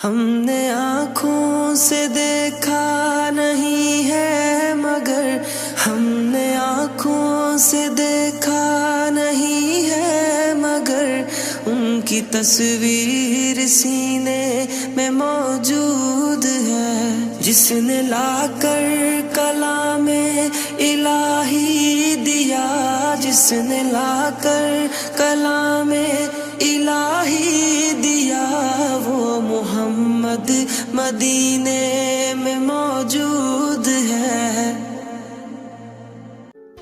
हमने आँखों से देखा नहीं है मगर हमने आँखों से देखा नहीं है मगर उनकी तस्वीर सीने में मौजूद है जिसने लाकर कलामे इलाही दिया जिसने लाकर कलामे इलाही दिया वो मोहम्मद मदीने में मौजूद है।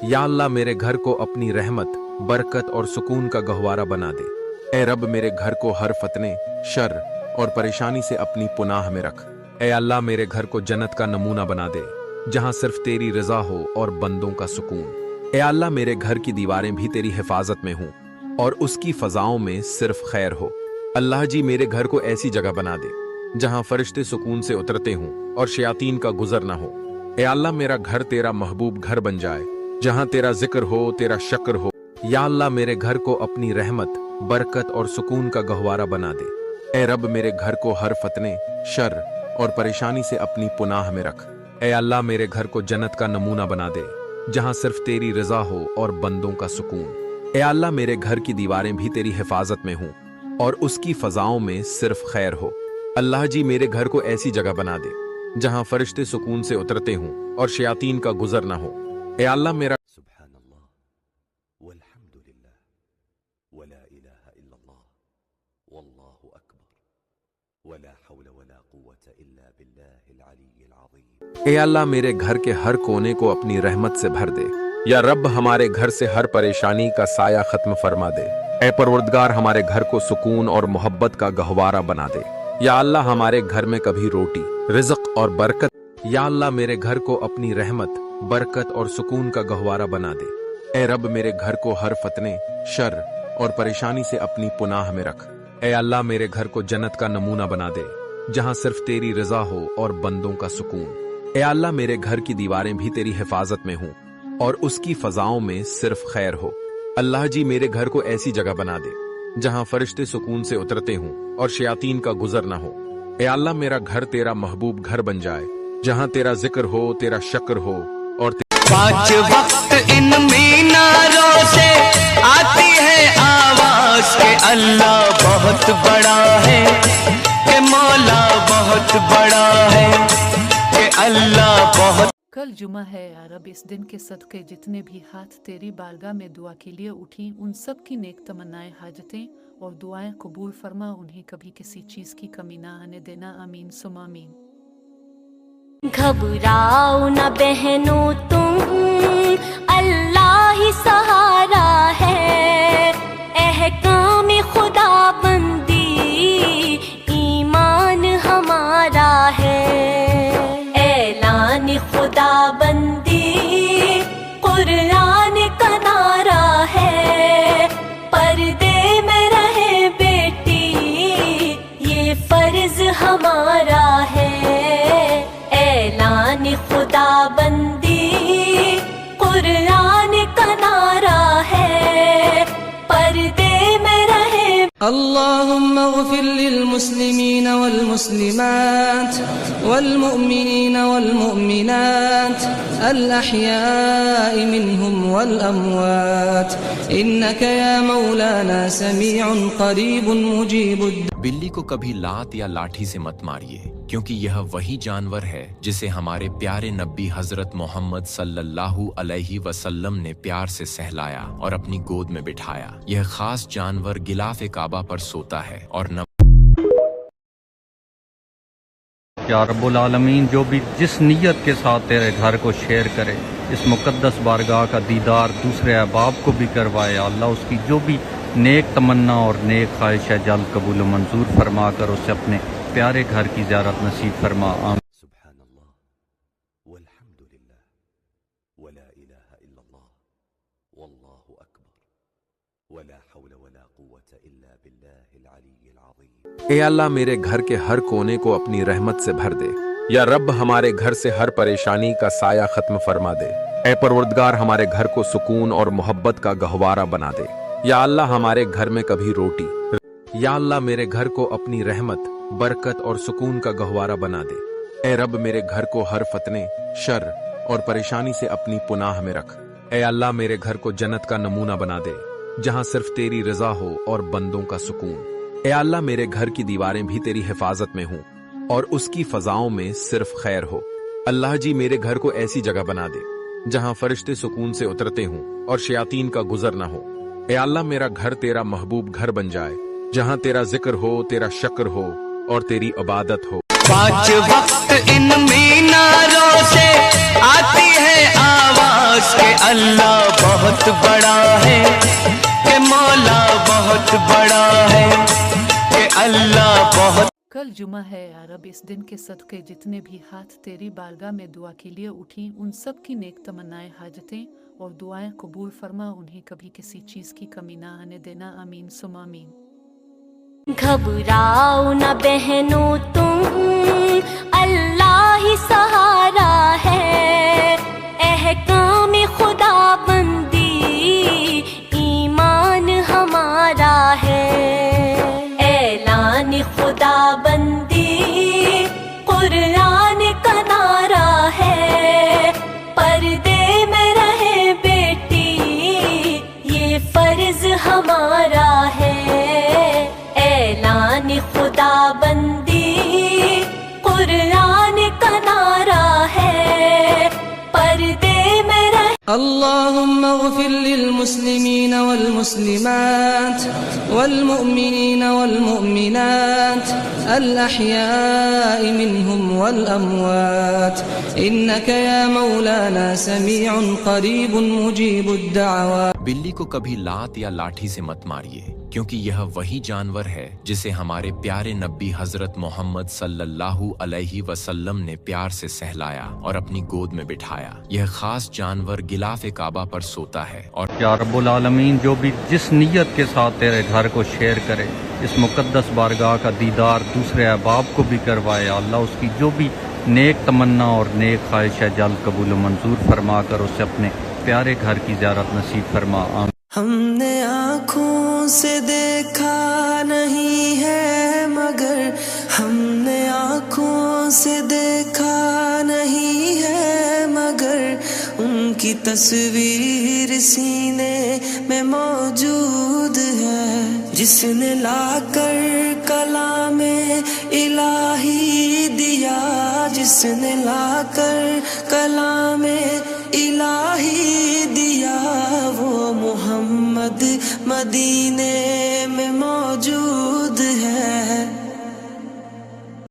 या अल्लाह मेरे घर को अपनी रहमत, बरकत और सुकून का गहवारा बना दे। ए रब मेरे घर को हर फतने, शर और परेशानी से अपनी पुनाह में रख। ए अल्लाह मेरे घर को जन्नत का नमूना बना दे जहां सिर्फ तेरी रजा हो और बंदों का सुकून। ए अल्लाह मेरे घर की दीवारें भी तेरी हिफाजत में हों और उसकी फजाओं में सिर्फ खैर हो। अल्लाह जी मेरे घर को ऐसी जगह बना दे जहां फरिश्ते सुकून से उतरते हों और शयातीन का गुजर ना हो। ए अल्लाह मेरा घर तेरा महबूब घर बन जाए जहां तेरा जिक्र हो, तेरा शक्र हो। या अल्लाह मेरे घर को अपनी रहमत, बरकत और सुकून का गहवारा बना दे। ए रब मेरे घर को हर फतने, शर और परेशानी से अपनी पुनाह में रख। ए अल्लाह मेरे घर को जन्नत का नमूना बना दे जहां सिर्फ तेरी रजा हो और बंदों का सुकून। ए अल्लाह मेरे घर की दीवारें भी तेरी हिफाजत में हों और उसकी फजाओं में सिर्फ खैर हो। अल्लाह जी मेरे घर को ऐसी जगह बना दे जहां फरिश्ते सुकून से उतरते हों और शयातीन का गुजर ना हो। ए अल्लाह मेरा सुब्हानल्लाह वल्हम्दुलिल्लाह वला इलाहा इल्लल्लाह वल्लाहु अकबर वला हौला वला कुव्वता इल्ला बिल्लाहिल अलिय्यिल अज़ीम। ए अल्लाह मेरे घर के हर कोने को अपनी रहमत से भर दे। या रब हमारे घर से हर परेशानी का साया खत्म फरमा दे। ए परवरदिगार हमारे घर को सुकून और मोहब्बत का गहवारा बना दे। या अल्लाह हमारे घर में कभी रोटी, रिज़्क और बरकत। या अल्लाह मेरे घर को अपनी रहमत, बरकत और सुकून का गहवारा बना दे। ए रब मेरे घर को हर फतने, शर और परेशानी से अपनी पुनाह में रख। ए अल्लाह मेरे घर को जन्नत का नमूना बना दे जहां सिर्फ तेरी रजा हो और बंदों का सुकून। ए अल्लाह मेरे घर की दीवारें भी तेरी हिफाजत में हों और उसकी फजाओं में सिर्फ खैर हो। अल्लाह जी मेरे घर को ऐसी जगह बना दे जहां फरिश्ते सुकून से उतरते हों और शयातीन का गुजर ना हो। ए अल्लाह मेरा घर तेरा महबूब घर बन जाए जहां तेरा जिक्र हो, तेरा शक्र हो और पांच वक्त इन मीनारों से आती है आवाज के अल्लाह बहुत बड़ा है, के मौला बहुत बड़ा है, के अल्लाह बहुत। कल जुमा है या रब, इस दिन के सदके जितने भी हाथ तेरी बारगाह में दुआ के लिए उठी उन सब की नेक तमन्नाएं, हाजतें और दुआएं कबूल फरमा। उन्हें कभी किसी चीज की कमी ना आने देना। आमीन सुमा आमीन। घबराओ न बहनों तुम, अल्लाह ही सहारा है। अहकाम खुदा बंदी ईमान हमारा है। ऐलान खुदा बंदी कुरान का नारा है। पर्दे में रहे बेटी ये फर्ज हमारा है। ऐलान खुदा बंदी कुरान का नारा है। पर्दे में रहे। अल्लाहुम्मा अग़फ़िर लिल-मुस्लिमीन वल-मुस्लिमात वल-मुअमिनीन वल-मुअमिनात अल-अहयाइ मिनहुम वल-अमवात इन्नका या मौलाना समीउन क़रीबुन मुजीबुद। बिल्ली को कभी लात या लाठी से मत मारिए, क्योंकि यह वही जानवर है जिसे हमारे प्यारे नबी हजरत मोहम्मद सल्लल्लाहु अलैहि वसल्लम ने प्यार से सहलाया और अपनी गोद में बिठाया। यह खास जानवर गिलाफ काबा पर सोता है और न या रब्बुल आलमीन, जो भी जिस नीयत के साथ तेरे घर को शेयर करे, इस मुकद्दस बारगाह का दीदार दूसरे अहबाब को भी करवाए। अल्लाह उसकी जो भी नेक तमन्ना और नेक ख्वाहिश है जल्द कबूल मंजूर फरमा कर उसे अपने प्यारे घर की ज़ियारत नसीब फरमा। आमीन। सुब्हानल्लाह वल्हम्दुलिल्लाह वला इलाहा इल्लल्लाह वल्लाहु अकबर वला हौला वला कुव्वता इल्ला बिल्लाहिल अलिय्यिल अज़ीम। ए अल्लाह मेरे घर के हर कोने को अपनी रहमत से भर दे। या रब हमारे घर से हर परेशानी का साया खत्म फरमा दे। ए परवरदिगार हमारे घर को सुकून और मोहब्बत का गहवारा बना दे। या अल्लाह हमारे घर में कभी रोटी। या अल्लाह मेरे घर को अपनी रहमत, बरकत और सुकून का गहवारा बना दे। ए रब मेरे घर को हर फतने, शर और परेशानी से अपनी पुनाह में रख। ए अल्लाह मेरे घर को जन्नत का नमूना बना दे, जहां सिर्फ तेरी रजा हो और बंदों का सुकून। ए अल्लाह मेरे घर की दीवारें भी तेरी हिफाजत में हों और उसकी फजाओं में सिर्फ खैर हो। अल्लाह जी मेरे घर को ऐसी जगह बना दे जहां फरिश्ते सुकून से उतरते हों और शयातीन का गुजर न हो। ए अल्लाह मेरा घर तेरा महबूब घर बन जाए, जहां तेरा जिक्र हो, तेरा शक्र हो और तेरी इबादत हो। 5 वक्त इन मीनारों से आती है आवाज के अल्लाह बहुत बड़ा है, कि मौला बहुत बड़ा है, कि अल्लाह बहुत। कल जुमा है या रब, इस दिन के सदक़े जितने भी हाथ तेरी बारगाह में दुआ के लिए उठी, उन सब की नेक तमन्नाएं, हाजतें और दुआएं कबूल फरमा। उन्हें कभी किसी चीज़ की कमी ना आने देना। आमीन सुम आमीन। घबराओ न बहनों तुम, अल्लाह ही सहारा है। अहकाम खुदा बंदी ईमान हमारा है। ऐलान खुदा बंदी कुरान का नारा है। पर्दे में रहे बेटी ये फर्ज हमारा है। ऐलान खुदा बंदी कुरान का नारा है। पर्दे में रहे। اللهم اغفر للمسلمين والمسلمات والمؤمنين والمؤمنات الأحياء منهم والأموات إنك يا مولانا سميع قريب مجيب الدعوات۔ बिल्ली को कभी लात या लाठी से मत मारिए, क्योंकि यह वही जानवर है जिसे हमारे प्यारे नबी हजरत मोहम्मद सल्लल्लाहु अलैहि वसल्लम ने प्यार से सहलाया और अपनी गोद में बिठाया। यह खास जानवर गिलाफ काबा पर सोता है और या रब्बुल आलमीन, जो भी जिस नीयत के साथ तेरे घर को शेयर करे, इस मुकद्दस बारगाह का दीदार दूसरे अहबाब को भी करवाए। अल्लाह उसकी जो भी नेक तमन्ना और नेक ख्वाहिश है जल्द कबूल मंजूर फरमा कर उसे अपने प्यारे घर की ज़ियारत नसीब फरमा। आमीन। हमने आँखों से देखा नहीं है मगर, हमने आँखों से देखा नहीं है मगर, उनकी तस्वीर सीने में मौजूद है। जिसने लाकर कलामे इलाही दिया, जिसने लाकर कलामे इलाही दिया, वो मोहम्मद मदीने में मौजूद